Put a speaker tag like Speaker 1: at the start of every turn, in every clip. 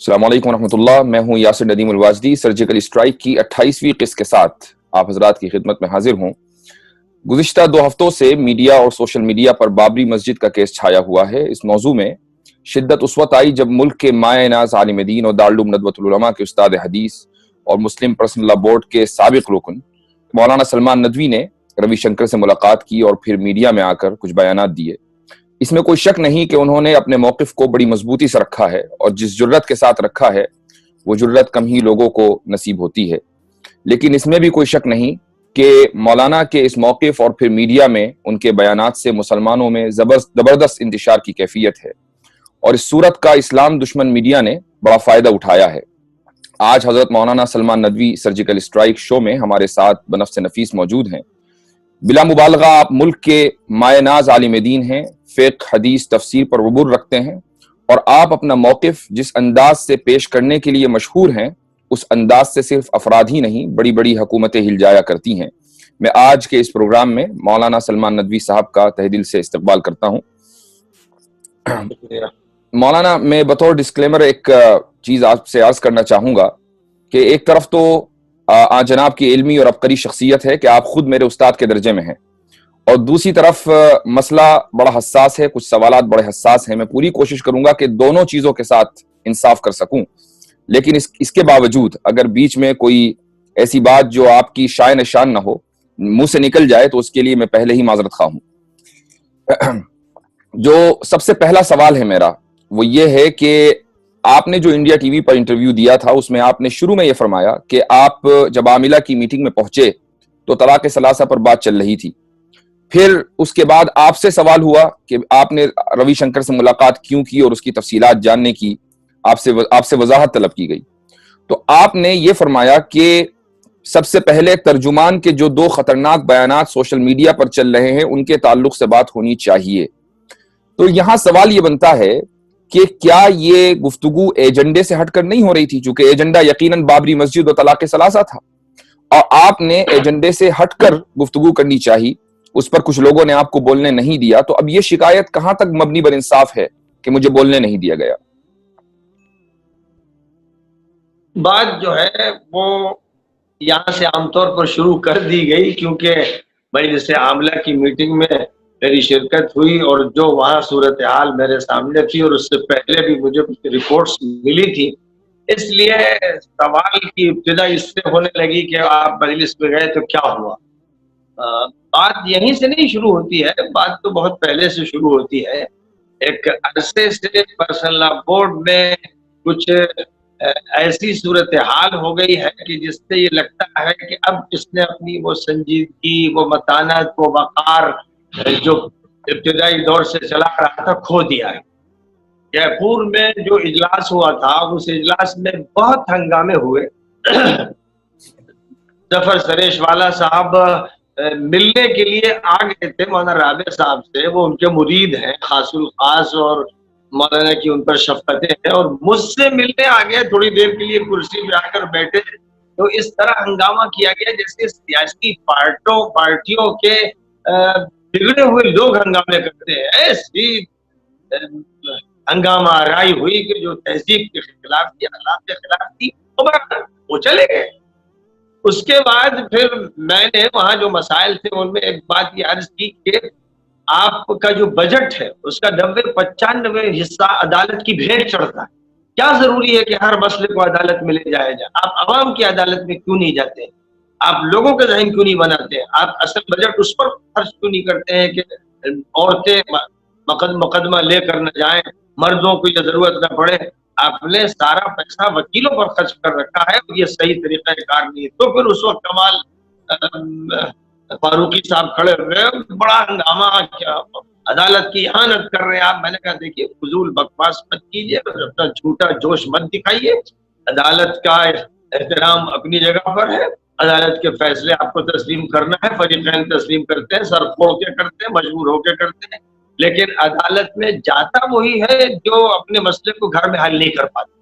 Speaker 1: السلام علیکم ورحمۃ اللہ، میں ہوں یاسر ندیم الواجدی۔ سرجیکل اسٹرائک کی 28ویں قسط کے ساتھ آپ حضرات کی خدمت میں حاضر ہوں۔ گزشتہ 2 ہفتوں سے میڈیا اور سوشل میڈیا پر بابری مسجد کا کیس چھایا ہوا ہے۔ اس موضوع میں شدت اس وقت آئی جب ملک کے مایہ ناز عالم دین اور دارالعلوم ندوۃ العلماء کے استاد حدیث اور مسلم پرسنل لا بورڈ کے سابق رکن مولانا سلمان ندوی نے روی شنکر سے ملاقات کی اور پھر میڈیا میں آ کر کچھ بیانات دیے۔ اس میں کوئی شک نہیں کہ انہوں نے اپنے موقف کو بڑی مضبوطی سے رکھا ہے، اور جس جرت کے ساتھ رکھا ہے وہ جرت کم ہی لوگوں کو نصیب ہوتی ہے۔ لیکن اس میں بھی کوئی شک نہیں کہ مولانا کے اس موقف اور پھر میڈیا میں ان کے بیانات سے مسلمانوں میں زبردست انتشار کی کیفیت ہے، اور اس صورت کا اسلام دشمن میڈیا نے بڑا فائدہ اٹھایا ہے۔ آج حضرت مولانا سلمان ندوی سرجیکل اسٹرائک شو میں ہمارے ساتھ بنفس نفیس موجود ہیں۔ بلا مبالغہ آپ ملک کے مایہ ناز عالم دین ہیں، فقہ، حدیث، تفسیر پر عبور رکھتے ہیں، اور آپ اپنا موقف جس انداز سے پیش کرنے کے لیے مشہور ہیں، اس انداز سے صرف افراد ہی نہیں بڑی بڑی حکومتیں ہل جایا کرتی ہیں۔ میں آج کے اس پروگرام میں مولانا سلمان ندوی صاحب کا تہہ دل سے استقبال کرتا ہوں۔ مولانا، میں بطور ڈسکلیمر ایک چیز آپ سے عرض کرنا چاہوں گا کہ ایک طرف تو جناب کی علمی اور عبقری شخصیت ہے کہ آپ خود میرے استاد کے درجے میں ہیں، اور دوسری طرف مسئلہ بڑا حساس ہے، کچھ سوالات بڑے حساس ہیں۔ میں پوری کوشش کروں گا کہ دونوں چیزوں کے ساتھ انصاف کر سکوں، لیکن اس کے باوجود اگر بیچ میں کوئی ایسی بات جو آپ کی شائن شان نہ ہو منہ سے نکل جائے تو اس کے لیے میں پہلے ہی معذرت خواہ ہوں۔ جو سب سے پہلا سوال ہے میرا وہ یہ ہے کہ آپ نے جو انڈیا ٹی وی پر انٹرویو دیا تھا اس میں آپ نے شروع میں یہ فرمایا کہ آپ جب عاملہ کی میٹنگ میں پہنچے تو طلاق ثلاثہ پر بات چل رہی تھی۔ پھر اس کے بعد آپ سے سوال ہوا کہ آپ نے روی شنکر سے ملاقات کیوں کی اور اس کی تفصیلات جاننے کی آپ سے وضاحت طلب کی گئی، تو آپ نے یہ فرمایا کہ سب سے پہلے ترجمان کے جو 2 خطرناک بیانات سوشل میڈیا پر چل رہے ہیں ان کے تعلق سے بات ہونی چاہیے۔ تو یہاں سوال یہ بنتا ہے کہ کیا یہ گفتگو ایجنڈے سے ہٹ کر نہیں ہو رہی تھی، چونکہ ایجنڈا یقیناً بابری مسجد اور طلاق ثلاثہ تھا، اور آپ نے ایجنڈے سے ہٹ کر گفتگو کرنی چاہی، اس پر کچھ لوگوں نے آپ کو بولنے نہیں دیا۔ تو اب یہ شکایت کہاں تک مبنی بر انصاف ہے کہ مجھے بولنے نہیں دیا گیا؟
Speaker 2: بات جو ہے وہ یہاں سے عام طور پر شروع کر دی گئی، کیونکہ مجلس عاملہ کی میٹنگ میں میری شرکت ہوئی اور جو وہاں صورتحال میرے سامنے تھی اور اس سے پہلے بھی مجھے کچھ رپورٹس ملی تھی، اس لیے سوال کی ابتدا اس سے ہونے لگی کہ آپ مجلس میں گئے تو کیا ہوا۔ بات یہیں سے نہیں شروع ہوتی ہے، بات تو بہت پہلے سے شروع ہوتی ہے۔ ایک عرصے سے پرسنل لا بورڈ میں کچھ ایسی صورتحال ہو گئی ہے کہ جس سے یہ لگتا ہے کہ اب اس نے اپنی وہ سنجیدگی، وہ متانت، وہ وقار جو ابتدائی دور سے چلا رہا تھا کھو دیا ہے۔ جے پور میں جو اجلاس ہوا تھا اس اجلاس میں بہت ہنگامے ہوئے۔ ظفر سریش والا صاحب ملنے کے لیے آ گئے تھے مولانا رابع صاحب سے، وہ ان کے مرید ہیں خاص الخاص، اور مولانا کی ان پر شفقتیں ہیں، اور مجھ سے ملنے آ گئے، تھوڑی دیر کے لیے کرسی پہ آ کر بیٹھے۔ تو اس طرح ہنگامہ کیا گیا جیسے سیاسی پارٹیوں کے بگڑے ہوئے لوگ ہنگامے کرتے ہیں۔ ایسی ہنگامہ آرائی ہوئی کہ جو تہذیب کے خلاف تھی، اخلاق کے خلاف تھی، وہ چلے گئے۔ اس کے بعد پھر میں نے وہاں جو مسائل تھے ان میں ایک بات یہ عرض کی کہ آپ کا جو بجٹ ہے اس کا 90-95 حصہ عدالت کی بھیٹ چڑھتا ہے۔ کیا ضروری ہے کہ ہر مسئلے کو عدالت میں لے جایا جائے؟ آپ عوام کی عدالت میں کیوں نہیں جاتے ہیں؟ آپ لوگوں کا ذہن کیوں نہیں بناتے ہیں؟ آپ اصل بجٹ اس پر خرچ کیوں نہیں کرتے ہیں کہ عورتیں مقدمہ لے کر نہ جائیں، مردوں کو یہ ضرورت نہ پڑے؟ آپ نے سارا پیسہ وکیلوں پر خرچ کر رکھا ہے، یہ صحیح طریقہ کار نہیں ہے۔ تو پھر اس وقت کمال فاروقی صاحب کھڑے ہوئے، بڑا ہنگامہ، کیا عدالت کی اہانت کر رہے ہیں آپ۔ میں نے کہا دیکھیے فضول بکواس مت کیجیے، اپنا جھوٹا جوش مت دکھائیے، عدالت کا احترام اپنی جگہ پر ہے، عدالت کے فیصلے آپ کو تسلیم کرنا ہے، فریقین تسلیم کرتے ہیں، سر پھوڑ کے کرتے ہیں، مجبور ہو کے کرتے ہیں، لیکن عدالت میں جاتا وہی ہے جو اپنے مسئلے کو گھر میں حل نہیں کر پاتا،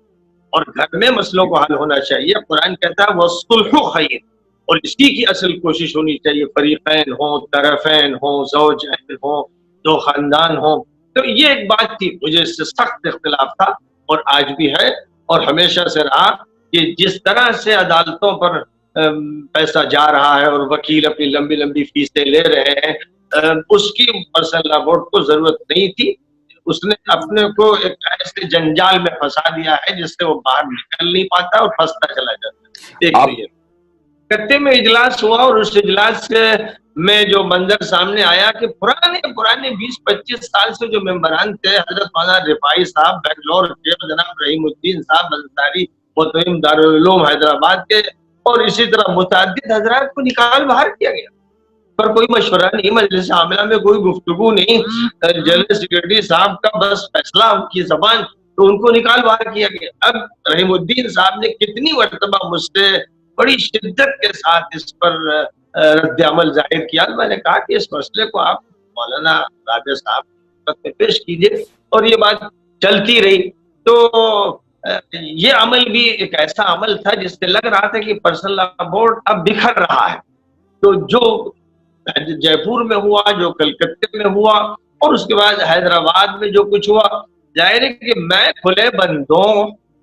Speaker 2: اور گھر میں مسئلوں کو حل ہونا چاہیے۔ قرآن کہتا ہے وَالصُّلْحُ خَيْرٌ، اور اسی کی اصل کوشش ہونی چاہیے، فریقین ہوں، طرفین ہوں، زوجین ہوں، دو خاندان ہوں۔ تو یہ ایک بات تھی، مجھے اس سے سخت اختلاف تھا اور آج بھی ہے، اور ہمیشہ سے رہا کہ جس طرح سے عدالتوں پر پیسہ جا رہا ہے اور وکیل اپنی لمبی لمبی فیسیں لے رہے ہیں، اس کی پرسنل لا بورڈ کو ضرورت نہیں تھی. اس نے اپنے کو ایک ایسے جنجال میں پھنسا دیا ہے جس سے وہ باہر نکل نہیں پاتا اور پھنستا چلا جاتا ہے. ایک لیے کتے میں اجلاس ہوا اور اس اجلاس میں جو منظر سامنے آیا کہ پرانے 20-25 سال سے جو ممبران تھے، حضرت مولانا رفاعی صاحب بنگلور کے، جناب رحیم الدین صاحب انصاری متعم دارالعلوم حیدرآباد کے، اور اسی طرح متعدد حضرات کو نکال باہر کیا گیا، پر کوئی مشورہ نہیں، مجلس عاملہ میں کوئی گفتگو نہیں. جنرل سیکرٹری صاحب کا بس فیصلہ، ان کی زبان، تو ان کو نکال باہر کیا گیا. اب رحیم الدین صاحب نے کتنی مرتبہ مجھ سے بڑی شدت کے ساتھ اس پر رد عمل ظاہر کیا. میں نے کہا کہ اس مسئلے کو آپ مولانا رابع صاحب میں پیش کیجیے، اور یہ بات چلتی رہی. تو یہ عمل بھی ایک ایسا عمل تھا جس سے لگ رہا تھا کہ پرسنل لا بورڈ اب بکھر رہا ہے. تو جو جے پور میں ہوا، جو کلکتے میں ہوا، اور اس کے بعد حیدرآباد میں جو کچھ ہوا، ظاہر ہے کہ میں کھلے بندوں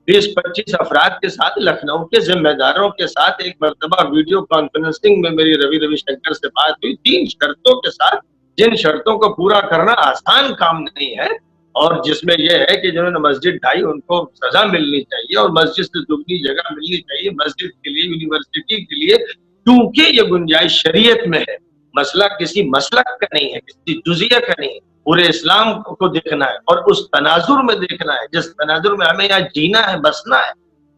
Speaker 2: 20-25 افراد کے ساتھ، لکھنؤ کے ذمہ داروں کے ساتھ ایک مرتبہ ویڈیو کانفرنسنگ میں میری روی شنکر سے بات ہوئی 3 شرطوں کے ساتھ، جن شرطوں کو پورا کرنا آسان کام نہیں ہے، اور جس میں یہ ہے کہ جنہوں نے مسجد ڈھائی ان کو سزا ملنی چاہیے، اور مسجد سے دگنی جگہ ملنی چاہیے مسجد کے لیے، یونیورسٹی کے لیے، کیونکہ یہ گنجائش شریعت میں ہے. مسئلہ کسی مسلک کا نہیں ہے، کسی جزیہ کا نہیں ہے، پورے اسلام کو دیکھنا ہے اور اس تناظر میں دیکھنا ہے جس تناظر میں ہمیں یہاں جینا ہے، بسنا ہے،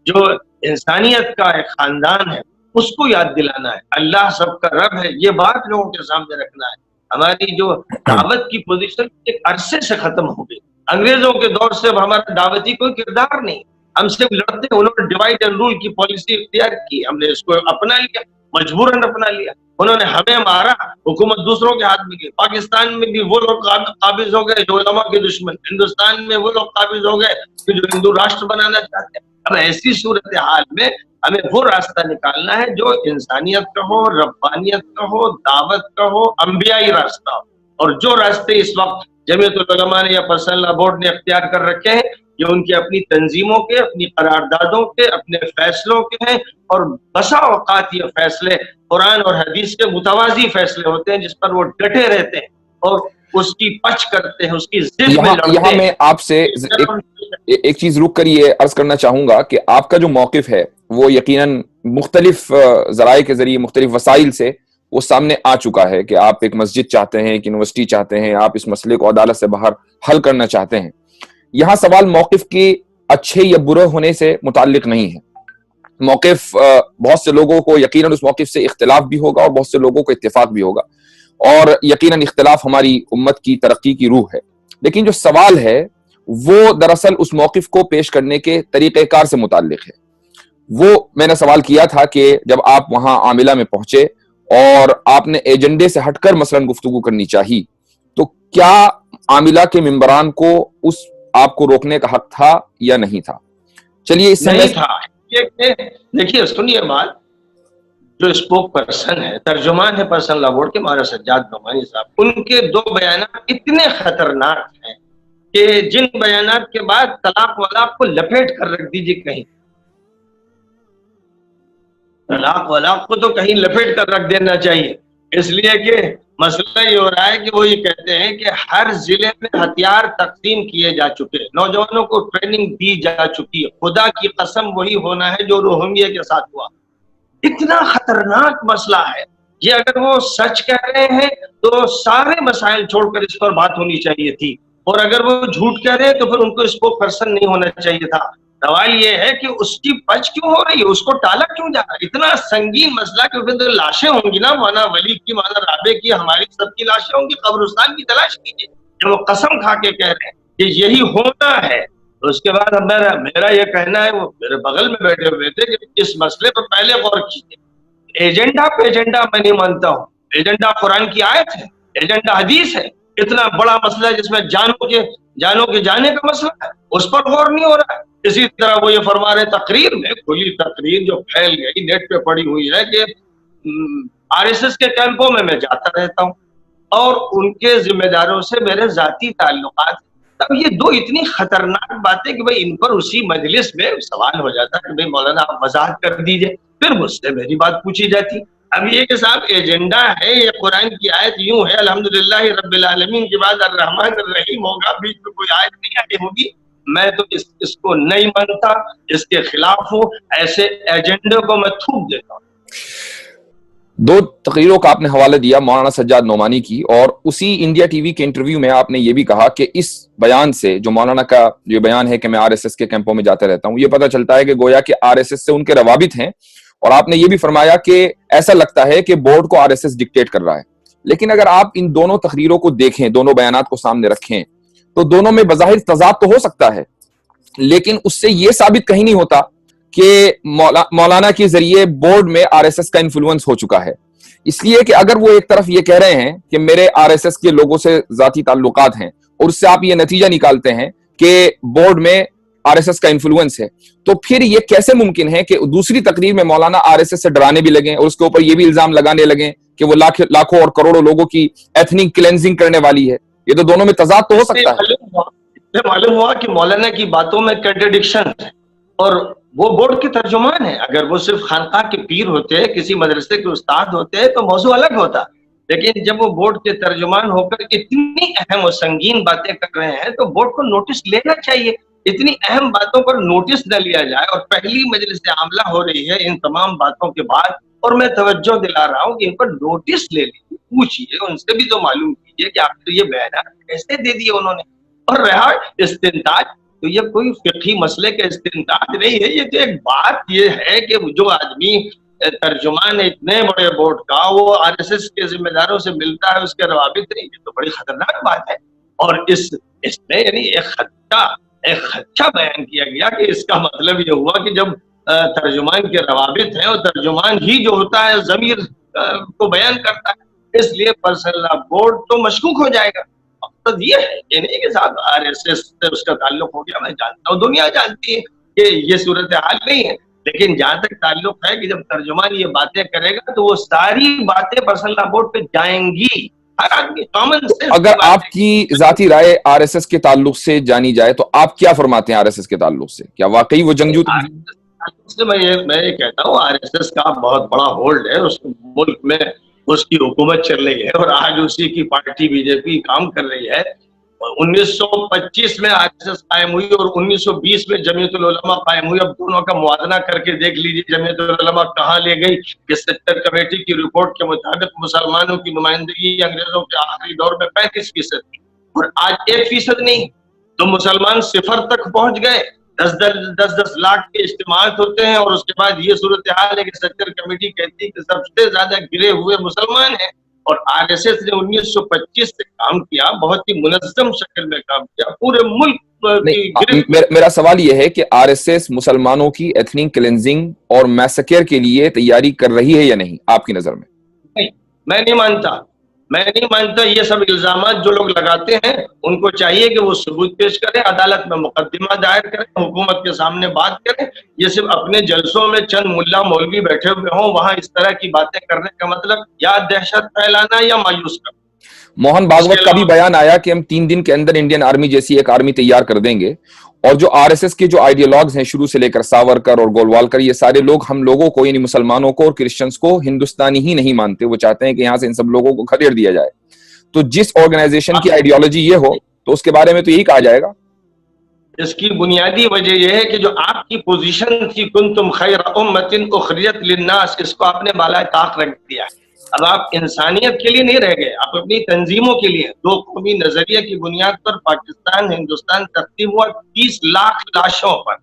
Speaker 2: جو انسانیت کا ایک خاندان ہے، اس کو یاد دلانا ہے. اللہ سب کا رب ہے، یہ بات لوگوں کے سامنے رکھنا ہے. ہماری جو دعوت کی پوزیشن ایک عرصے سے ختم ہو گئی. انگریزوں کے دور سے ہمارا دعوتی کوئی کردار نہیں، ہم صرف لڑتے ہیں. انہوں نے ڈیوائڈ اینڈ رول کی پالیسی اختیار کی، ہم نے اس کو اپنا لیا، مجبوراً اپنا لیا. انہوں نے ہمیں مارا، حکومت دوسروں کے ہاتھ میں گئی. پاکستان میں بھی وہ لوگ قابض ہو گئے جو علماء کے دشمن، ہندوستان میں وہ لوگ قابض ہو گئے کہ جو ہندو راشٹر بنانا چاہتے ہیں. اب ایسی صورتحال میں ہمیں وہ راستہ نکالنا ہے جو انسانیت کا ہو، ربانیت کا ہو، دعوت کا ہو، انبیائی راستہ ہو. اور جو راستے اس وقت جمعیت العلماء نے یا پرسنل لا بورڈ نے اختیار کر رکھے ہیں، یہ ان کی اپنی تنظیموں کے، اپنی قراردادوں کے، اپنے فیصلوں کے ہیں، اور بسا اوقات یہ فیصلے قرآن اور حدیث کے متوازی فیصلے ہوتے ہیں جس پر وہ ڈٹے رہتے ہیں اور اس کی پچ کرتے ہیں، اس کی ضد میں لڑتے ہیں.
Speaker 1: یہاں میں آپ سے ایک چیز رک کر یہ عرض کرنا چاہوں گا کہ آپ کا جو موقف ہے وہ یقیناً مختلف ذرائع کے ذریعے، مختلف وسائل سے وہ سامنے آ چکا ہے کہ آپ ایک مسجد چاہتے ہیں، ایک یونیورسٹی چاہتے ہیں، آپ اس مسئلے کو عدالت سے باہر حل کرنا چاہتے ہیں. یہاں سوال موقف کے اچھے یا برے ہونے سے متعلق نہیں ہے. موقف بہت سے لوگوں کو یقیناً اس موقف سے اختلاف بھی ہوگا اور بہت سے لوگوں کو اتفاق بھی ہوگا، اور یقیناً اختلاف ہماری امت کی ترقی کی روح ہے. لیکن جو سوال ہے وہ دراصل اس موقف کو پیش کرنے کے طریقہ کار سے متعلق ہے. وہ میں نے سوال کیا تھا کہ جب آپ وہاں عاملہ میں پہنچے اور آپ نے ایجنڈے سے ہٹ کر مثلاً گفتگو کرنی چاہی، تو کیا عاملہ کے ممبران کو اس آپ کو روکنے کا حق تھا یا نہیں تھا؟ چلیے اس سے
Speaker 2: نہیں تھا. دیکھیے سنیے بات، جو اسپوک پرسن ہے، ترجمان ہے پرسنل لا بورڈ کے، مولانا سجاد نعمانی صاحب، ان کے 2 بیانات اتنے خطرناک ہیں کہ جن بیانات کے بعد طلاق ولاق کو لپیٹ کر رکھ دیجیے کہیں. طلاق ولاق کو تو کہیں لپیٹ کر رکھ دینا چاہیے، اس لیے کہ مسئلہ یہ ہو رہا ہے کہ وہ یہ کہتے ہیں کہ ہر ضلع میں ہتھیار تقسیم کیے جا چکے، نوجوانوں کو ٹریننگ دی جا چکی ہے. خدا کی قسم وہی ہونا ہے جو روہنگیا کے ساتھ ہوا. اتنا خطرناک مسئلہ ہے یہ. اگر وہ سچ کہہ رہے ہیں تو سارے مسائل چھوڑ کر اس پر بات ہونی چاہیے تھی، اور اگر وہ جھوٹ کہہ رہے ہیں تو پھر ان کو اسپوک پرسن نہیں ہونا چاہیے تھا. سوال یہ ہے کہ اس کی پچ کیوں ہو رہی ہے، اس کو ٹالا کیوں جا رہا ہے؟ اتنا سنگین مسئلہ کہ پھر لاشیں ہوں گی نا، مولانا ولی کی، مولانا رابع کی، ہماری سب کی لاشیں ہوں گی. قبرستان کی تلاش کیجیے. جب وہ قسم کھا کے کہہ رہے ہیں کہ یہی ہونا ہے، اس کے بعد میرا یہ کہنا ہے، وہ میرے بغل میں بیٹھے ہوئے تھے، کہ اس مسئلے پر پہلے غور کیجیے. ایجنڈا پہ ایجنڈا میں نہیں مانتا ہوں. ایجنڈا قرآن کی آیت ہے، ایجنڈا حدیث ہے. اتنا بڑا مسئلہ ہے جس میں جانوں کے جانے کا مسئلہ ہے، اس پر غور نہیں ہو رہا ہے. اسی طرح وہ یہ فرما رہے تقریر میں، کھلی تقریر جو پھیل گئی، نیٹ پہ پڑی ہوئی ہے، کہ RSS کے کیمپوں میں جاتا رہتا ہوں اور ان کے ذمہ داروں سے میرے ذاتی تعلقات. تب یہ دو اتنی خطرناک باتیں کہ بھائی ان پر اسی مجلس میں سوال ہو جاتا کہ بھائی مولانا آپ وضاحت کر دیجئے، پھر مجھ سے میری بات پوچھی جاتی. اب یہ کہ صاحب ایجنڈا ہے، یہ قرآن کی آیت یوں ہے الحمدللہ رب العالمین کے بعد الرحمن الرحیم ہوگا، بیچ میں کوئی آیت نہیں آئی ہوگی، میں تو اس کو نہیں مانتا، اس کے خلاف ہوں، ایسے ایجنڈے کو میں تھوک دیتا ہوں.
Speaker 1: دو تقریروں کا آپ نے حوالہ دیا مولانا سجاد نعمانی کی، اور اسی انڈیا ٹی وی کے انٹرویو میں آپ نے یہ بھی کہا کہ اس بیان سے، جو مولانا کا جو بیان ہے کہ میں آر ایس ایس کے کیمپوں میں جاتا رہتا ہوں، یہ پتہ چلتا ہے کہ گویا کہ آر ایس ایس سے ان کے روابط ہیں. اور آپ نے یہ بھی فرمایا کہ ایسا لگتا ہے کہ بورڈ کو آر ایس ایس ڈکٹیٹ کر رہا ہے. لیکن اگر آپ ان دونوں تقریروں کو دیکھیں، دونوں بیانات کو سامنے رکھیں، تو دونوں میں بظاہر تضاد تو ہو سکتا ہے، لیکن اس سے یہ ثابت کہیں نہیں ہوتا کہ مولانا کے ذریعے بورڈ میں آر ایس ایس کا انفلوئنس ہو چکا ہے. اس لیے کہ اگر وہ ایک طرف یہ کہہ رہے ہیں کہ میرے آر ایس ایس کے لوگوں سے ذاتی تعلقات ہیں، اور اس سے آپ یہ نتیجہ نکالتے ہیں کہ بورڈ میں آر ایس ایس کا انفلوئنس ہے، تو پھر یہ کیسے ممکن ہے کہ دوسری تقریر میں مولانا آر ایس ایس سے ڈرانے بھی لگیں اور اس کے اوپر یہ بھی الزام لگانے لگیں کہ وہ لاکھوں اور کروڑوں لوگوں کی ایتھنک کلینزنگ کرنے والی ہے؟ یہ تو دونوں میں تضاد تو ہو سکتا ہے.
Speaker 2: معلوم ہوا کہ مولانا کی باتوں میں کنٹرڈکشن ہے، اور وہ بورڈ کے ترجمان ہیں. اگر وہ صرف خانقاہ کے پیر ہوتے، کسی مدرسے کے استاد ہوتے تو موضوع الگ ہوتا، لیکن جب وہ بورڈ کے ترجمان ہو کر اتنی اہم و سنگین باتیں کر رہے ہیں تو بورڈ کو نوٹس لینا چاہیے. اتنی اہم باتوں پر نوٹس نہ لیا جائے، اور پہلی مجلس عاملہ ہو رہی ہے ان تمام باتوں کے بعد، اور میں توجہ دلا رہا ہوں کہ ان پر نوٹس لے لیجیے، پوچھیے ان سے بھی تو معلوم کیجیے کہ آپ یہ بیانات کیسے دے دیے انہوں نے. اور رہا استنتاج، تو یہ کوئی فقہی مسئلے کا استنتاج نہیں ہے، یہ تو ایک بات یہ ہے کہ جو آدمی ترجمان اتنے بڑے بورڈ کا وہ آر ایس ایس کے ذمہ داروں سے ملتا ہے، اس کے روابط نہیں، یہ تو بڑی خطرناک بات ہے. اور اس میں یعنی ایک خدشہ بیان کیا گیا کہ اس کا مطلب یہ ہوا کہ جب ترجمان کے روابط ہیں اور ترجمان ہی جو ہوتا ہے ضمیر کو بیان کرتا ہے، اس لیے پرسنل لا بورڈ تو مشکوک ہو جائے گا. مقصد یہ ہے یہ نہیں کہ صاحب آر ایس ایس سے اس کا تعلق ہو گیا، میں جانتا ہوں، دنیا جانتی ہے کہ یہ صورتحال نہیں ہے، لیکن جہاں تک تعلق ہے کہ جب ترجمان یہ باتیں کرے گا تو وہ ساری باتیں پرسنل لا بورڈ پہ جائیں گی.
Speaker 1: اگر آپ کی ذاتی رائے آر ایس ایس کے تعلق سے جانی جائے تو آپ کیا فرماتے ہیں آر ایس ایس کے تعلق سے؟ کیا واقعی وہ جنگجو
Speaker 2: میں یہ کہتا ہوں آر ایس ایس کا بہت بڑا ہولڈ ہے اس ملک میں، اس کی حکومت چل رہی ہے، اور آج اسی کی پارٹی بی جے پی کام کر رہی ہے. 1925 میں آر ایس ایس قائم ہوئی اور 1920 میں جمیعت العلماء قائم ہوئی. اب دونوں کا موازنہ کر کے دیکھ لیجیے جمیعت العلماء کہاں لے گئی کہ سیکٹر کمیٹی کی رپورٹ کے مطابق مسلمانوں کی نمائندگی انگریزوں کے آخری دور میں 35% تھی، اور آج 1% نہیں. تو مسلمان صفر تک پہنچ گئے. 10 لاکھ کے اجتماعات ہوتے ہیں، اور اس کے بعد یہ صورتحال ہے کہ سیکٹر کمیٹی کہتی ہے کہ سب سے زیادہ گرے ہوئے مسلمان ہیں. اور آر ایس ایس نے 1925 سے کام کیا، بہت ہی منظم شکل میں کام کیا پورے ملک.
Speaker 1: میرا سوال یہ ہے کہ آر ایس ایس مسلمانوں کی ایتھنک کلینزنگ اور میسکر کے لیے تیاری کر رہی ہے یا نہیں آپ کی نظر میں؟
Speaker 2: نہیں، میں نہیں مانتا. یہ سب الزامات جو لوگ لگاتے ہیں ان کو چاہیے کہ وہ ثبوت پیش کریں، عدالت میں مقدمہ دائر کریں، حکومت کے سامنے بات کریں. یہ صرف اپنے جلسوں میں چند ملا مولوی بیٹھے ہوئے ہوں، وہاں اس طرح کی باتیں کرنے کا مطلب یا دہشت پھیلانا یا مایوس کرنا.
Speaker 1: موہن بھاگوت کا بھی بیان آیا کہ ہم 3 دن کے اندر انڈین آرمی جیسی ایک آرمی تیار کر دیں گے، اور جو آر ایس ایس کے جو آئیڈیالوگز ہیں شروع سے لے کر ساورکر اور گولوالکر، یہ سارے لوگ ہم لوگوں کو یعنی مسلمانوں کو اور کرسچنز کو ہندوستانی ہی نہیں مانتے، وہ چاہتے ہیں کہ یہاں سے ان سب لوگوں کو کھدیڑ دیا جائے. تو جس آرگنائزیشن کی آئیڈیالوجی یہ ہو تو اس کے بارے میں تو یہی کہا جائے گا.
Speaker 2: اس کی بنیادی وجہ یہ ہے کہ جو آپ کی پوزیشن تھی کنتم خیر امۃ اخرجت للناس، اس کو آپ نے بالائے طاق رکھ دیا. اب آپ انسانیت کے لیے نہیں رہ گئے، آپ اپنی تنظیموں کے لیے. 2 قومی نظریے کی بنیاد پر پاکستان ہندوستان تقسیم ہوا 30 لاکھ لاشوں پر.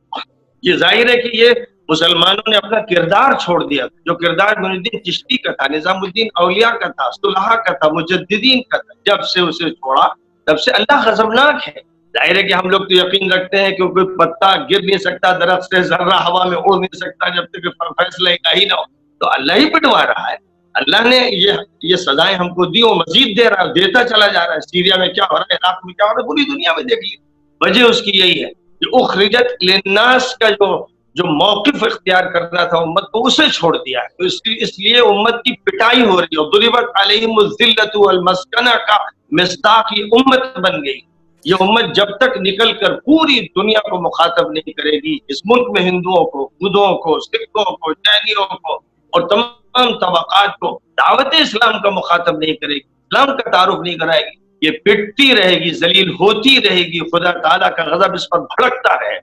Speaker 2: یہ ظاہر ہے کہ یہ مسلمانوں نے اپنا کردار چھوڑ دیا، جو کردار معین الدین چشتی کا تھا، نظام الدین اولیاء کا تھا، صلحاء کا تھا، مجددین کا تھا. جب سے اسے چھوڑا تب سے اللہ غضبناک ہے. ظاہر ہے کہ ہم لوگ تو یقین رکھتے ہیں کہ کوئی پتا گر نہیں سکتا درخت سے، ذرہ ہوا میں اڑ نہیں سکتا جب تک فیصلہ الہی نہ ہو. تو اللہ ہی پٹوا رہا ہے. اللہ نے یہ سزائیں ہم کو دی اور مزید دے رہا ہے، دیتا چلا جا رہا ہے. سیریا میں کیا ہو رہا ہے، عراق میں کیا ہو رہا ہے، پوری دنیا میں دیکھ لی. وجہ اس کی یہی ہے کہ اخرجت للناس کا جو موقف اختیار کرنا تھا امت کو، اسے چھوڑ دیا ہے. تو اس لیے امت کی پٹائی ہو رہی ہے. ضربت علیہم الذلۃ والمسکنہ کا مصداق یہ امت بن گئی. یہ امت جب تک نکل کر پوری دنیا کو مخاطب نہیں کرے گی، اس ملک میں ہندوؤں کو، بدھوں کو، سکھوں کو، جینیوں کو اور تمام طبقات کو دعوت اسلام کا مخاطب نہیں کرے گی، اسلام کا تعارف نہیں کرائے گی، یہ پٹتی رہے گی، ذلیل ہوتی رہے گی، خدا تعالیٰ کا غضب اس پر بھڑکتا رہے۔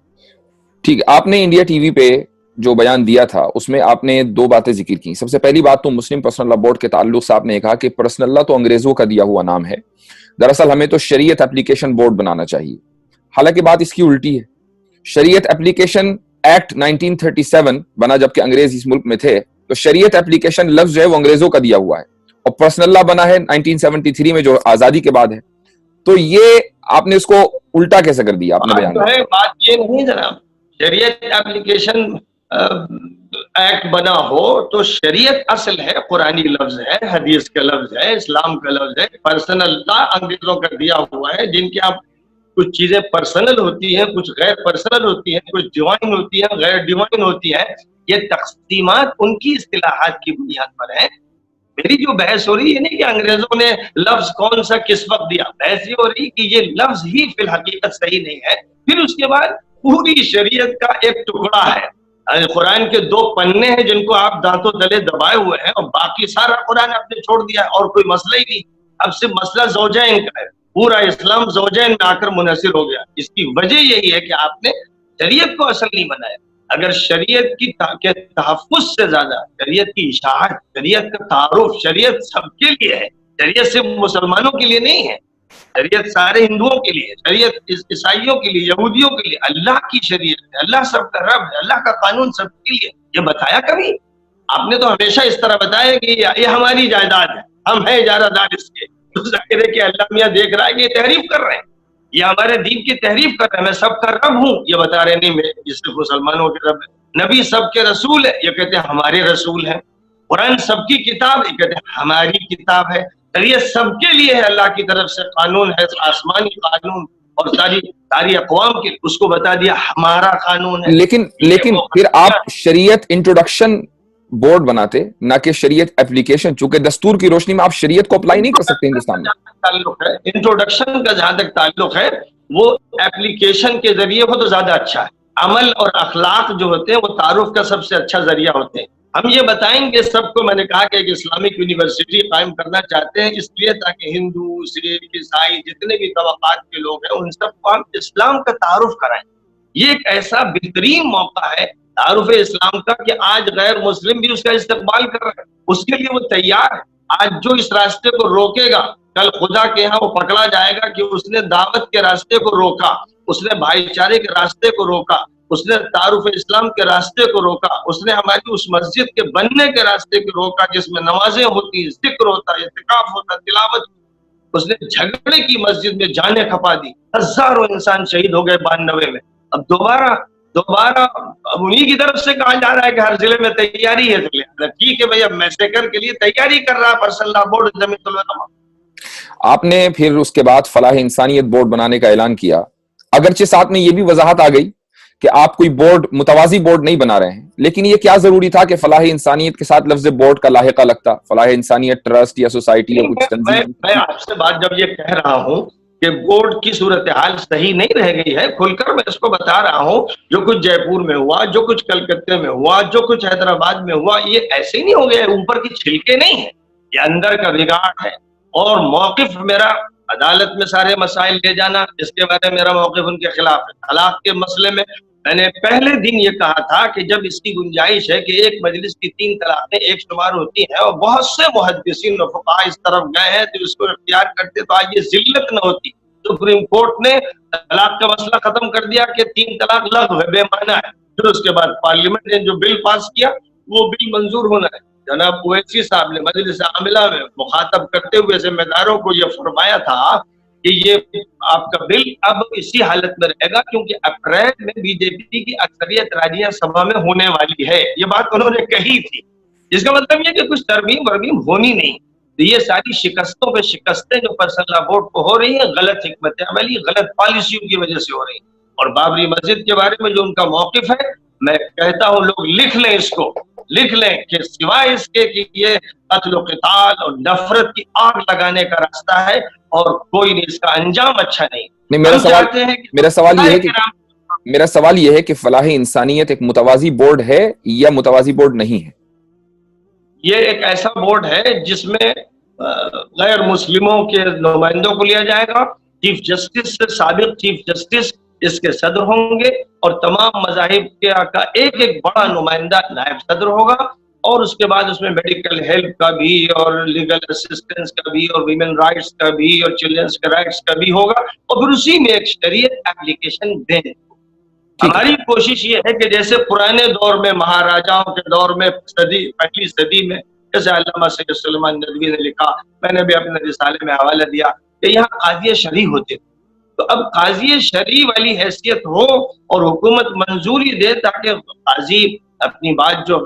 Speaker 1: ٹھیک، آپ نے انڈیا ٹی وی پہ جو بیان دیا تھا اس میں آپ نے دو باتیں ذکر کی. سب سے پہلی بات تو مسلم پرسنل لا بورڈ کے تعلق سے آپ نے کہا کہ پرسنل لا تو انگریزوں کا دیا ہوا نام ہے، دراصل ہمیں تو شریعت اپلیکیشن بورڈ بنانا چاہیے. حالانکہ بات اس کی الٹی ہے. شریعت اپلیکیشن ایکٹ 1937 بنا جبکہ انگریز اس ملک میں تھے، تو شریعت اپلیکیشن لفظ جو ہے وہ انگریزوں کا دیا ہوا ہے، اور پرسنل لا بنا ہے 1973 میں جو آزادی کے بعد ہے. تو یہ آپ نے اس کو الٹا کیسے کر دیا؟ آپ نے بیان
Speaker 2: ہے بات یہ نہیں جناب، شریعت اپلیکیشن ایکٹ بنا ہو تو شریعت اصل ہے، قرآنی لفظ ہے، حدیث کا لفظ ہے، اسلام کا لفظ ہے. پرسنل لا انگریزوں کا دیا ہوا ہے، جن کے آپ کچھ چیزیں پرسنل ہوتی ہیں، کچھ غیر پرسنل ہوتی ہیں، کچھ ڈیوائن ہوتی ہیں، غیر ڈیوائن ہوتی ہیں. یہ تقسیمات ان کی اصطلاحات کی بنیاد پر ہیں. میری جو بحث ہو رہی ہے یہ نہیں کہ انگریزوں نے لفظ کون سا کس وقت دیا، بحث یہ ہو رہی کہ یہ لفظ ہی فی الحقیقت صحیح نہیں ہے. پھر اس کے بعد پوری شریعت کا ایک ٹکڑا ہے، قرآن کے 2 پنے ہیں جن کو آپ دانتوں تلے دبائے ہوئے ہیں، اور باقی سارا قرآن آپ نے چھوڑ دیا ہے، اور کوئی مسئلہ ہی نہیں. اب صرف مسئلہ زوجین کا ہے، پورا اسلام زوجین میں آ کر منحصر ہو گیا. اس کی وجہ یہی ہے کہ آپ نے شریعت کو اصل نہیں بنایا. اگر شریعت کی تحفظ سے زیادہ شریعت کی اشاعت، شریعت کا تعارف، شریعت سب کے لیے ہے، شریعت صرف مسلمانوں کے لیے نہیں ہے، شریعت سارے ہندوؤں کے لیے، شریعت عیسائیوں کے لیے، یہودیوں کے لیے. اللہ کی شریعت ہے، اللہ سب کا رب ہے، اللہ کا قانون سب کے لیے. یہ بتایا کبھی آپ نے؟ تو ہمیشہ اس طرح بتایا کہ یہ ہماری جائیداد ہے، ہم ہیں اجارہ دار اس کے. تو ظاہر ہے کہ اللہ میاں دیکھ رہا ہے کہ یہ تحریف کر رہے ہیں، یہ ہمارے دین کی تحریف کر رہے ہیں. میں سب کا رب ہوں، یہ بتا رہے نہیں میں جس سے مسلمانوں کے رب ہے. نبی سب کے رسول ہے، یہ کہتے ہیں ہمارے رسول ہیں. قرآن سب کی کتاب، یہ کہتے ہیں ہماری کتاب ہے. شریعت سب کے لیے ہے، اللہ کی طرف سے قانون ہے، آسمانی قانون، اور ساری اقوام کے، اس کو بتا دیا ہمارا قانون ہے.
Speaker 1: لیکن پھر آپ شریعت انٹروڈکشن بورڈ بناتے نہ کہ شریعت اپلیکیشن، چونکہ دستور کی روشنی میں آپ شریعت کو اپلائی نہیں کر سکتے ہندوستان میں.
Speaker 2: تعلق ہے انٹروڈکشن کا، جہاں تک تعلق ہے وہ اپلیکیشن کے ذریعے ہو تو زیادہ اچھا ہے. عمل اور اخلاق جو ہوتے ہیں وہ تعارف کا سب سے اچھا ذریعہ ہوتے ہیں. ہم یہ بتائیں گے سب کو، میں نے کہا کہ ایک اسلامک یونیورسٹی قائم کرنا چاہتے ہیں اس لیے تاکہ ہندو، سکھ، عیسائی جتنے بھی طبقات کے لوگ ہیں ان سب کو ہم اسلام کا تعارف کرائیں. یہ ایک ایسا بہترین موقع ہے تعارف اسلام کا کہ آج غیر مسلم بھی اس کا استقبال کر رہے ہیں، اس کے لیے وہ تیار ہے. آج جو اس راستے کو روکے گا کل خدا کے ہاں وہ پکڑا جائے گا کہ اس نے دعوت کے راستے کو روکا، اس نے بھائی چارے کے راستے کو روکا، اس نے تعارف اسلام کے راستے کو روکا، اس نے ہماری اس مسجد کے بننے کے راستے کو روکا جس میں نمازیں ہوتی، ذکر ہوتا، اعتکاف ہوتا، تلاوت. اس نے جھگڑے کی مسجد میں جانیں کھپا دی، ہزاروں انسان شہید ہو گئے 92 میں. اب دوبارہ انہی کی طرف سے کہا جا رہا ہے کہ ہر ضلع میں تیاری ہے. ٹھیک ہے بھائی، اب میسیکر کے لیے تیاری کر رہا ہے پرسنل لا بورڈ جمیعت العلماء.
Speaker 1: آپ نے پھر اس کے بعد فلاح انسانیت بورڈ بنانے کا اعلان کیا، اگرچہ ساتھ میں یہ بھی وضاحت آ گئی کہ آپ کوئی بورڈ، متوازی بورڈ نہیں بنا رہے ہیں. لیکن یہ کیا ضروری تھا کہ فلاح انسانیت کے ساتھ لفظ بورڈ کا لاحقہ لگتا؟ فلاح انسانیت ٹرسٹ یا سوسائٹی یا کچھ تنظیم.
Speaker 2: میں آپ سے بات جب یہ کہہ رہا ہوں کہ بورڈ کی صورتحال صحیح نہیں رہ گئی ہے، کھل کر میں اس کو بتا رہا ہوں. جو کچھ جے پور میں ہوا، جو کچھ کلکتے میں ہوا، جو کچھ حیدرآباد میں ہوا، یہ ایسے ہی نہیں ہو گیا، اوپر کی چھلکے نہیں ہیں، یہ اندر کا بگاڑ ہے. اور موقف میرا عدالت میں سارے مسائل لے جانا، اس کے بارے میں میرا موقف ان کے خلاف ہے. طلاق کے مسئلے میں میں نے پہلے دن یہ کہا تھا کہ جب اس کی گنجائش ہے کہ ایک مجلس کی 3 طلاقیں ایک شمار ہوتی ہیں اور بہت سے محدثین و فقہاء اس طرف گئے ہیں تو اس کو اختیار کرتے تو آج یہ ذلت نہ ہوتی. سپریم کورٹ نے طلاق کا مسئلہ ختم کر دیا کہ 3 طلاق لغو ہے، بے معنی ہے. پھر اس کے بعد پارلیمنٹ نے جو بل پاس کیا وہ بل منظور ہونا ہے. جناب اویسی صاحب نے مجلس عاملہ میں مخاطب کرتے ہوئے ذمہ داروں کو یہ فرمایا تھا کہ یہ آپ کا بل اب اسی حالت میں رہے گا کیونکہ اپریل میں بی جے پی کی اکثریت راجیہ سبھا میں ہونے والی ہے. یہ بات انہوں نے کہی تھی. اس کا مطلب یہ کہ کچھ ترمیم ورمیم ہونی نہیں. یہ ساری شکستوں پہ شکستیں جو پرسنل لا بورڈ کو ہو رہی ہیں غلط حکمت عملی، غلط پالیسیوں کی وجہ سے ہو رہی ہیں. اور بابری مسجد کے بارے میں جو ان کا موقف ہے، میں کہتا ہوں لوگ لکھ لیں اس کو لکھ لیں کہ سوائے اس کے کہ یہ قتل و قتال اور نفرت کی آگ لگانے کا راستہ ہے اور کوئی نہیں، اس کا انجام اچھا نہیں۔
Speaker 1: میرا سوال یہ ہے کہ فلاح انسانیت ایک متوازی بورڈ ہے یا متوازی بورڈ نہیں ہے؟ یہ
Speaker 2: ایک ایسا بورڈ ہے جس میں غیر مسلموں کے نمائندوں کو لیا جائے گا، چیف جسٹس سے سابق چیف جسٹس اس کے صدر ہوں گے، اور تمام مذاہب کا ایک ایک بڑا نمائندہ نائب صدر ہوگا، اور اس کے بعد اس میں میڈیکل ہیلپ کا بھی اور لیگل اسسٹنس کا بھی اور ویمن رائٹس کا بھی اور چلڈرنس کے رائٹس کا بھی ہوگا، اور پھر اسی میں ایک شریعت اپلیکیشن دیں۔ ہماری کوشش یہ ہے کہ جیسے پرانے دور میں مہاراجاؤں کے دور میں پہلی صدی میں جیسے علامہ سید سلیمان ندوی نے لکھا، میں نے بھی اپنے رسالے میں حوالہ دیا کہ یہاں قاضی شرعی ہوتے تھے، تو اب قاضی شرعی والی حیثیت ہو اور حکومت منظوری دے تاکہ قاضی اپنی بات جو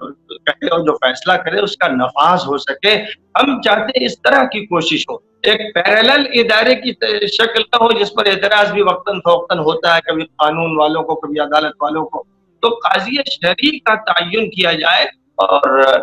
Speaker 2: کہے اور جو فیصلہ کرے اس کا نفاذ ہو سکے۔ ہم چاہتے ہیں اس طرح کی کوشش ہو، ایک پیرالل ادارے کی شکل نہ ہو جس پر اعتراض بھی وقتاً فوقتاً ہوتا ہے، کبھی قانون والوں کو کبھی عدالت والوں کو، تو قاضی شرعی کا تعین کیا جائے اور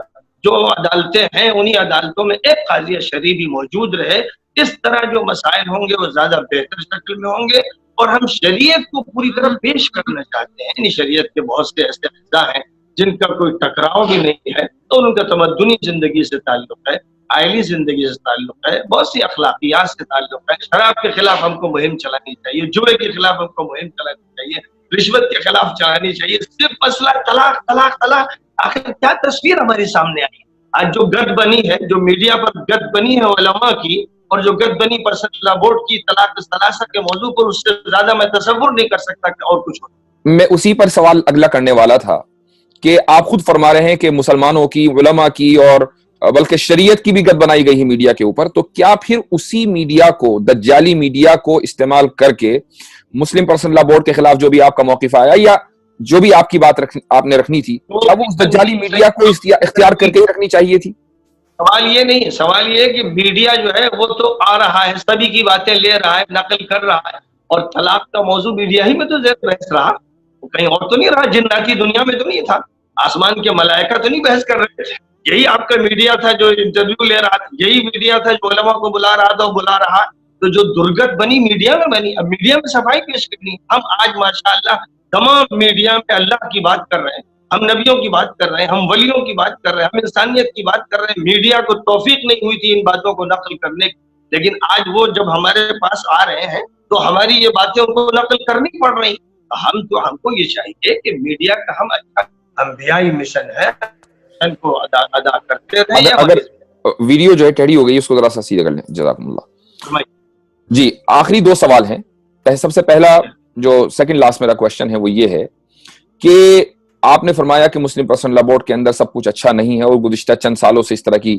Speaker 2: جو عدالتیں ہیں انہی عدالتوں میں ایک قاضی شرعی بھی موجود رہے۔ اس طرح جو مسائل ہوں گے وہ زیادہ بہتر شکل میں ہوں گے، اور ہم شریعت کو پوری طرح پیش کرنا چاہتے ہیں۔ یعنی شریعت کے بہت سے ایسے اجزاء ہیں جن کا کوئی ٹکراؤ بھی نہیں ہے، تو ان کا تمدنی زندگی سے تعلق ہے، آئلی زندگی سے تعلق ہے، بہت سی اخلاقیات سے تعلق ہے۔ شراب کے خلاف ہم کو مہم چلانی چاہیے، جوئے کے خلاف ہم کو مہم چلانی چاہیے، رشوت کے خلاف چلانی چاہیے، صرف مسئلہ طلاق طلاق طلاق۔ آخر کیا تصویر ہمارے سامنے آئی؟ آج جو گد بنی ہے، جو میڈیا پر گد بنی ہے علماء کی، اور جو گد بنی پرسنل لا بورڈ کی طلاق ثلاثہ کے موضوع پر، اس سے زیادہ میں تصور نہیں کر سکتا کہ اور کچھ ہو۔
Speaker 1: میں اسی پر سوال اگلا کرنے والا تھا کہ آپ خود فرما رہے ہیں کہ مسلمانوں کی، علماء کی اور بلکہ شریعت کی بھی گد بنائی گئی ہے میڈیا کے اوپر، تو کیا پھر اسی میڈیا کو، دجالی میڈیا کو استعمال کر کے مسلم پرسنل لا بورڈ کے خلاف جو بھی آپ کا موقف آیا یا جو بھی آپ کی بات آپ نے رکھنی تھی، کیا وہ اس دجالی میڈیا کو اختیار کر کے رکھنی چاہیے تھی؟
Speaker 2: سوال یہ نہیں، سوال یہ ہے کہ میڈیا جو ہے وہ تو آ رہا ہے، سبھی کی باتیں لے رہا ہے، نقل کر رہا ہے، اور طلاق کا موضوع میڈیا ہی میں تو زیر بحث رہا، کہیں اور تو نہیں رہا، جناتی دنیا میں تو نہیں تھا، آسمان کے ملائکہ تو نہیں بحث کر رہے تھے۔ یہی آپ کا میڈیا تھا جو انٹرویو لے رہا تھا، یہی میڈیا تھا جو علماء کو بلا رہا تھا اور بلا رہا۔ تو جو درگت بنی میڈیا میں بنی، اب میڈیا میں صفائی پیش کرنی۔ ہم آج ماشاءاللہ تمام میڈیا میں اللہ کی بات کر رہے ہیں، ہم نبیوں کی بات کر رہے ہیں، ہم ولیوں کی بات کر رہے ہیں، ہم انسانیت کی بات کر رہے ہیں۔ میڈیا کو توفیق نہیں ہوئی تھی ان باتوں کو نقل کرنے کی، لیکن آج وہ جب ہمارے پاس آ رہے ہیں تو ہماری یہ باتیں ان کو نقل کرنی پڑ رہی۔ ہم کو یہ چاہیے کہ میڈیا کا ہم انبیائی مشن ہے کو ادا کرتے رہے۔
Speaker 1: اگر ویڈیو جو ہے ٹیڑھی ہو گئی، اس کو ذرا سا سیدھا کر لیں، جزاکم اللہ۔ جی، آخری دو سوال ہیں۔ سب سے پہلا جو سیکنڈ لاسٹ میرا کوشچن ہے وہ یہ ہے کہ آپ نے فرمایا کہ مسلم پرسنل لا بورڈ کے اندر سب کچھ اچھا نہیں ہے اور گزشتہ چند سالوں سے اس طرح کی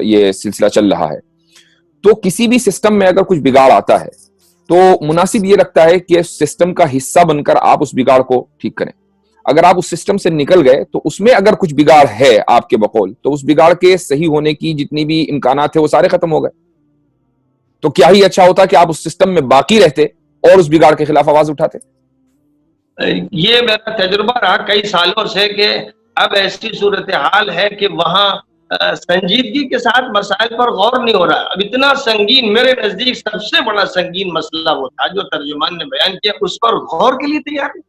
Speaker 1: یہ سلسلہ چل رہا ہے، تو کسی بھی سسٹم میں اگر کچھ بگاڑ آتا ہے تو مناسب یہ لگتا ہے کہ سسٹم کا حصہ بن کر آپ اس بگاڑ کو ٹھیک کریں۔ اگر آپ اس سسٹم سے نکل گئے تو اس میں اگر کچھ بگاڑ ہے آپ کے بقول، تو اس بگاڑ کے صحیح ہونے کی جتنی بھی امکانات تھے وہ سارے ختم ہو گئے، تو کیا ہی اچھا ہوتا کہ آپ اس سسٹم میں باقی رہتے اور اس بگاڑ کے خلاف آواز اٹھاتے۔
Speaker 2: یہ میرا تجربہ رہا کئی سالوں سے کہ اب ایسی صورتحال ہے کہ وہاں سنجیدگی کے ساتھ مسائل پر غور نہیں ہو رہا۔ اب اتنا سنگین، میرے نزدیک سب سے بڑا سنگین مسئلہ وہ تھا جو ترجمان نے بیان کیا، اس پر غور کے لیے تیار نہیں،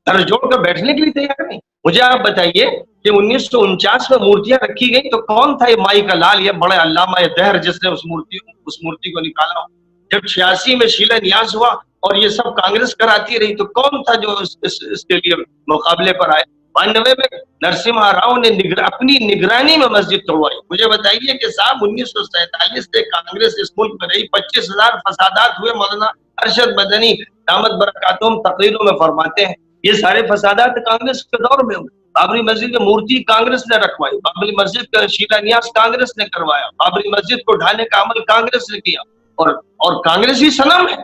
Speaker 2: سر جوڑ کر بیٹھنے کے لیے تیار نہیں۔ مجھے آپ بتائیے کہ 1949 میں مورتیاں رکھی گئی تو کون تھا یہ مائی کا لال، یہ بڑے علامہ دہر جس نے اس مورتی کو نکالا؟ جب 86 میں شیلا نیاز ہوا اور یہ سب کانگریس کراتی رہی تو کون تھا جو اس کے لیے مقابلے پر آئے؟ 92 میں نرسمہا راؤ نے اپنی نگرانی میں مسجد توڑوائی۔ مجھے بتائیے کہ صاحب 1947 سے کانگریس اس ملک میں رہی، 25,000 فسادات ہوئے، مولانا ارشد مدنی دامت برکاتہم تقریروں میں فرماتے ہیں یہ سارے فسادات کانگریس کے دور میں ہوئے۔ بابری مسجد میں مورتی کانگریس نے رکھوائی، بابری مسجد کا شیلا نیاز کانگریس نے کروایا، بابری مسجد کو ڈھانے کا عمل کانگریس نے کیا، اور کانگریس ہی صنم ہے،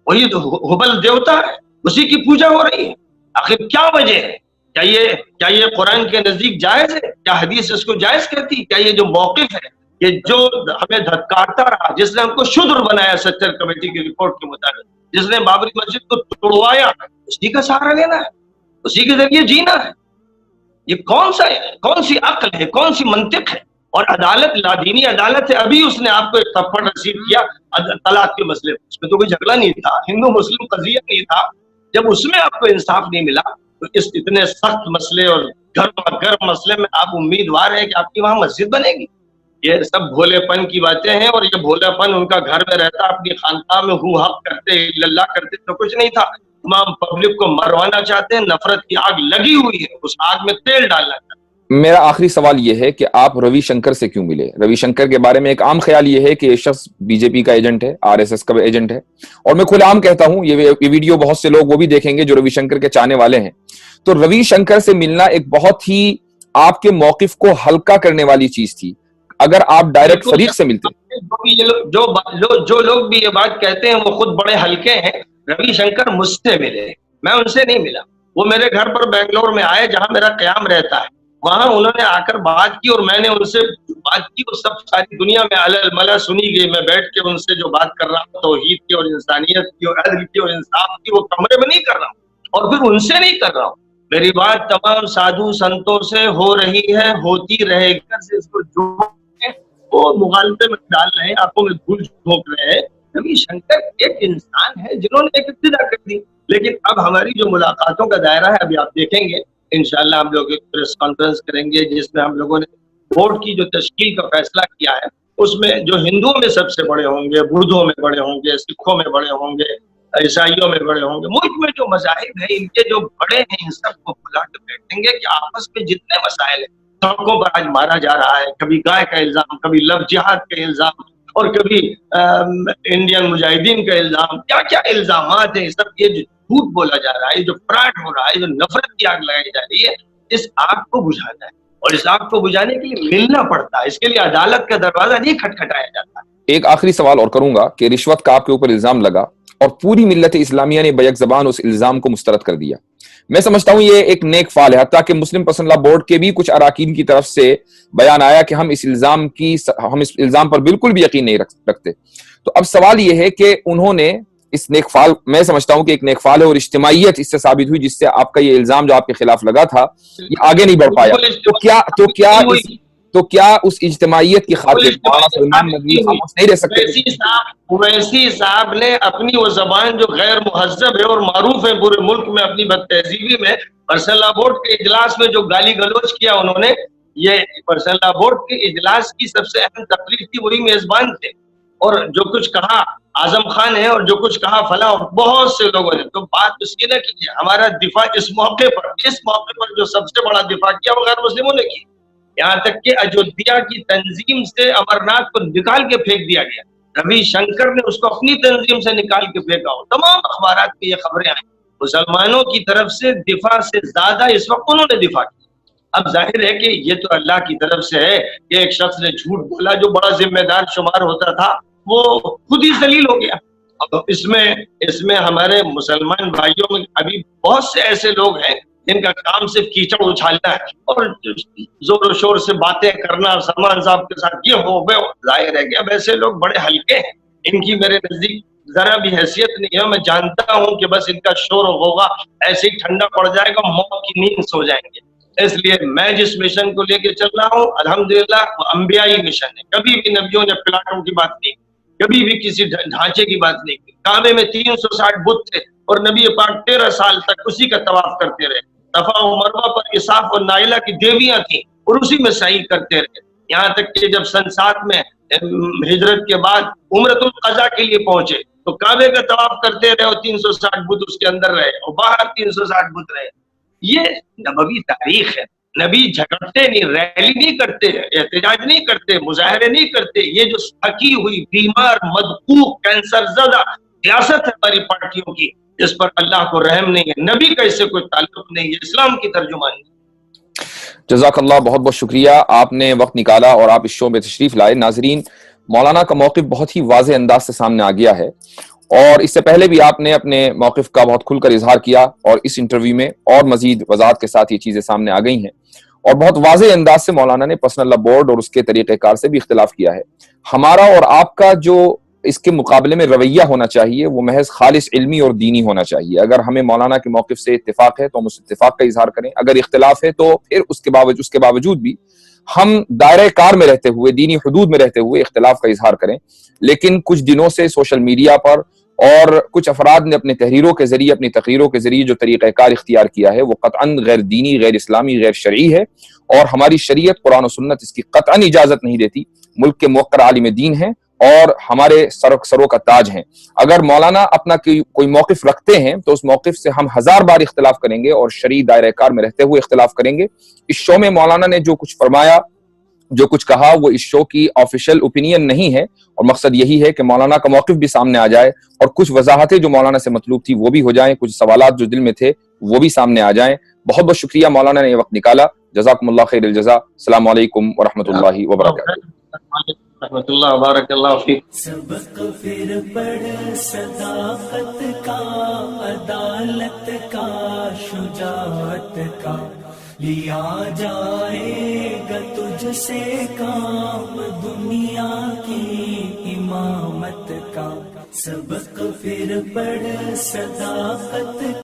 Speaker 2: وہی ہبل دیوتا ہے، اسی کی پوجا ہو رہی ہے۔ آخر کیا وجہ ہے؟ کیا یہ قرآن کے نزدیک جائز ہے؟ کیا حدیث اس کو جائز کہتی؟ کیا یہ جو موقف ہے، یہ جو ہمیں دھتکارتا رہا، جس نے ہم کو شودر بنایا سچر کمیٹی کی رپورٹ کے مطابق، جس نے بابری مسجد کو توڑوایا، اسی کا سہارا لینا ہے، اسی کے ذریعے جینا ہے۔ یہ کون سی عقل ہے، کون سی منطق ہے؟ اور عدالت لادینی عدالت ہے. ابھی اس نے آپ کو ایک تھپڑ رسید کیا طلاق کے مسئلے میں، اس میں تو کوئی جھگڑا نہیں تھا، ہندو مسلم قضیہ نہیں تھا. جب اس میں آپ کو انصاف نہیں ملا تو اس اتنے سخت مسئلے اور گرم مسئلے میں آپ امیدوار ہیں کہ آپ کی وہاں مسجد بنے گی؟ یہ سب بھولے پن کی باتیں ہیں، اور یہ بھولا پن ان کا گھر میں رہتا، اپنی خانقاہ میں ہو حق کرتے اللہ کرتے تو کچھ نہیں تھا. تمام پبلک کو مروانا چاہتے ہیں، نفرت کی آگ لگی ہوئی ہے، اس آگ میں تیل ڈالنا چاہتے ہیں.
Speaker 1: میرا آخری سوال یہ ہے کہ آپ روی شنکر سے کیوں ملے؟ روی شنکر کے بارے میں ایک عام خیال یہ ہے کہ یہ شخص بی جے پی کا ایجنٹ ہے، آر ایس ایس کا ایجنٹ ہے، اور میں کھلے عام کہتا ہوں، یہ ویڈیو بہت سے لوگ وہ بھی دیکھیں گے جو روی شنکر کے چاہنے والے ہیں. تو روی شنکر سے ملنا ایک بہت ہی آپ کے موقف کو ہلکا کرنے والی چیز تھی. اگر آپ ڈائریکٹ فریق سے ملتے.
Speaker 2: جو لوگ بھی یہ بات کہتے ہیں وہ خود بڑے ہلکے ہیں. روی شنکر مجھ سے ملے، میں ان سے نہیں ملا. وہ میرے گھر پر بنگلور میں آئے جہاں میرا قیام رہتا ہے، وہاں انہوں نے آ کر بات کی اور میں نے ان سے بات کی. وہ سب ساری دنیا میں الملا سنی گئی. میں بیٹھ کے ان سے جو بات کر رہا ہوں توحید کی اور انسانیت کی اور عدل کی اور انصاف کی، وہ کمرے میں نہیں کر رہا ہوں اور پھر ان سے نہیں کر رہا ہوں. میری بات تمام سادھو سنتوں سے ہو رہی ہے، ہوتی رہے گی. اس کو جو وہ مغالطے میں ڈال رہے ہیں، آنکھوں میں دھول جھونک رہے ہیں. روی شنکر ایک انسان ہے جنہوں نے ایک ابتدا کر دی. لیکن اب ہماری جو ملاقاتوں کا دائرہ ہے، ابھی آپ دیکھیں گے انشاءاللہ ہم لوگ ایک پریس کانفرنس کریں گے جس میں ہم لوگوں نے بورڈ کی جو تشکیل کا فیصلہ کیا ہے، اس میں جو ہندوؤں میں سب سے بڑے ہوں گے، بدھوں میں بڑے ہوں گے، سکھوں میں بڑے ہوں گے، عیسائیوں میں بڑے ہوں گے، ملک میں جو مذاہب ہیں ان کے جو بڑے ہیں ان سب کو بلا کے بیٹھیں گے کہ آپس میں جتنے مسائل ہیں. سڑکوں پر آج مارا جا رہا ہے، کبھی گائے کا الزام، کبھی لو جہاد کا الزام، اور کبھی انڈین مجاہدین کا الزام. کیا کیا الزامات ہیں سب. یہ جو جھوٹ بولا جا رہا ہے، جو فراڈ ہو رہا ہے، جو نفرت کی آگ لگائی جا رہی ہے، اس آگ کو بجھانا ہے. اور اس آگ کو بجھانے کے لیے ملنا پڑتا ہے. اس کے لیے عدالت کا دروازہ نہیں کھٹکھٹایا جاتا.
Speaker 1: ایک آخری سوال اور کروں گا کہ رشوت کا آپ کے اوپر الزام لگا اور پوری ملت اسلامیہ نے بیک زبان اس الزام کو مسترد کر دیا. میں سمجھتا ہوں یہ ایک نیک فعل ہے. حتیٰ کہ مسلم پسند لا بورڈ کے بھی کچھ اراکین کی طرف سے بیان آیا کہ ہم اس الزام پر بالکل بھی یقین نہیں رکھتے. تو اب سوال یہ ہے کہ انہوں نے اس نیک فعل، میں سمجھتا ہوں کہ ایک نیک فعل ہے اور اجتماعیت اس سے ثابت ہوئی، جس سے آپ کا یہ الزام جو آپ کے خلاف لگا تھا یہ آگے نہیں بڑھ پایا. تو کیا اس اجتماعیت کی خاطر سلمان ندوی خاموش نہیں رہ سکتے؟
Speaker 2: اویسی صاحب نے اپنی وہ زبان جو غیر مہذب ہے اور معروف ہے پورے ملک میں اپنی بد تہذیبی میں، پرسنل لا بورڈ کے اجلاس میں جو گالی گلوچ کیا انہوں نے، یہ پرسنل لا بورڈ کے اجلاس کی سب سے اہم تقریر تھی، وہی میزبان تھے. اور جو کچھ کہا اعظم خان ہے اور جو کچھ کہا فلاں اور بہت سے لوگوں نے. تو بات اس کی نہ کیجیے. ہمارا دفاع اس موقع پر جو سب سے بڑا دفاع کیا وہ غیر مسلموں نے کی. یہاں تک کہ اجودھیا کی تنظیم سے امرناتھ کو نکال کے پھینک دیا گیا. روی شنکر نے اس کو اپنی تنظیم سے نکال کے پھینکا. تمام اخبارات میں یہ خبریں آئیں. مسلمانوں کی طرف سے دفاع سے زیادہ اس وقت انہوں نے دفاع کیا. اب ظاہر ہے کہ یہ تو اللہ کی طرف سے ہے کہ ایک شخص نے جھوٹ بولا جو بڑا ذمہ دار شمار ہوتا تھا، وہ خود ہی ذلیل ہو گیا. اب اس میں ہمارے مسلمان بھائیوں میں ابھی بہت سے ایسے لوگ ہیں جن کا کام صرف کیچڑ اچھالنا ہے اور زور و شور سے باتیں کرنا سلمان صاحب کے ساتھ. یہ ہو گئے. ظاہر ہے کہ اب ایسے لوگ بڑے ہلکے ہیں، ان کی میرے نزدیک ذرا بھی حیثیت نہیں ہے. میں جانتا ہوں کہ بس ان کا شور ہوگا ایسے ہی ٹھنڈا پڑ جائے گا، موت کی نیند سو جائیں گے. اس لیے میں جس مشن کو لے کے چل رہا ہوں الحمدللہ وہ انبیائی مشن ہے. کبھی بھی نبیوں نے پلاٹوں کی بات نہیں کی، کبھی بھی کسی ڈھانچے کی بات نہیں کی. کعبے میں 360 بت تھے اور نبی پاک 13 سال تک اسی کا طواف کرتے رہے. صفا و مروہ پر اساف اور نائلہ کی دیویاں تھیں اور اسی میں سعی کرتے رہے. یہاں تک کہ جب سن 7 میں ہجرت کے بعد عمرۃ القضاء کے لیے پہنچے تو کعبے کا طواف کرتے رہے اور 360 بت اس کے اندر رہے اور باہر 360 بت رہے. یہ نبوی تاریخ ہے. نبی جھگڑتے نہیں، ریلی نہیں کرتے، احتجاج نہیں کرتے، مظاہرے نہیں کرتے. یہ جو تھکی ہوئی بیمار مدقوق کینسر زدہ سیاست ہے ہماری پارٹیوں کی، اس پر اللہ کو رحم نہیں ہے. نبی کا اس سے کوئی تعلق نہیں ہے، اسلام کی ترجمانی.
Speaker 1: جزاک اللہ، بہت بہت شکریہ. آپ نے وقت نکالا اور آپ اس شو میں تشریف لائے. ناظرین، مولانا کا موقف بہت ہی واضح انداز سے سامنے آ گیا ہے اور اس سے پہلے بھی آپ نے اپنے موقف کا بہت کھل کر اظہار کیا اور اس انٹرویو میں اور مزید وضاحت کے ساتھ یہ چیزیں سامنے آ گئی ہیں اور بہت واضح انداز سے مولانا نے پرسنل لا بورڈ اور اس کے طریقہ کار سے بھی اختلاف کیا ہے. ہمارا اور آپ کا جو اس کے مقابلے میں رویہ ہونا چاہیے وہ محض خالص علمی اور دینی ہونا چاہیے. اگر ہمیں مولانا کے موقف سے اتفاق ہے تو ہم اس اتفاق کا اظہار کریں, اگر اختلاف ہے تو پھر اس کے باوجود بھی ہم دائرہ کار میں رہتے ہوئے, دینی حدود میں رہتے ہوئے اختلاف کا اظہار کریں. لیکن کچھ دنوں سے سوشل میڈیا پر اور کچھ افراد نے اپنے تحریروں کے ذریعے, اپنی تقریروں کے ذریعے جو طریقہ کار اختیار کیا ہے وہ قطعاً غیر دینی, غیر اسلامی, غیر شرعی ہے, اور ہماری شریعت قرآن و سنت اس کی قطعاً اجازت نہیں دیتی. ملک کے موقر عالم دین ہیں اور ہمارے سروں کا تاج ہیں. اگر مولانا اپنا کوئی موقف رکھتے ہیں تو اس موقف سے ہم 1000 بار اختلاف کریں گے اور شرعی دائرہ کار میں رہتے ہوئے اختلاف کریں گے. اس شو میں مولانا نے جو کچھ فرمایا, جو کچھ کہا, وہ اس شو کی آفیشیل اوپینین نہیں ہے, اور مقصد یہی ہے کہ مولانا کا موقف بھی سامنے آ جائے اور کچھ وضاحتیں جو مولانا سے مطلوب تھی وہ بھی ہو جائیں, کچھ سوالات جو دل میں تھے وہ بھی سامنے آ جائیں. بہت بہت شکریہ مولانا نے یہ وقت نکالا. جزاکم اللہ خیر الجزا. السلام علیکم ورحمۃ اللہ وبرکاتہ.
Speaker 2: رحمۃ اللہ وبارک اللہ فیک.
Speaker 3: سبق پھر پڑھ صداقت کا, عدالت کا, شجاعت کا, لیا جائے گا تجھ سے کام دنیا کی امامت کا. سبق پھر پڑھ صداقت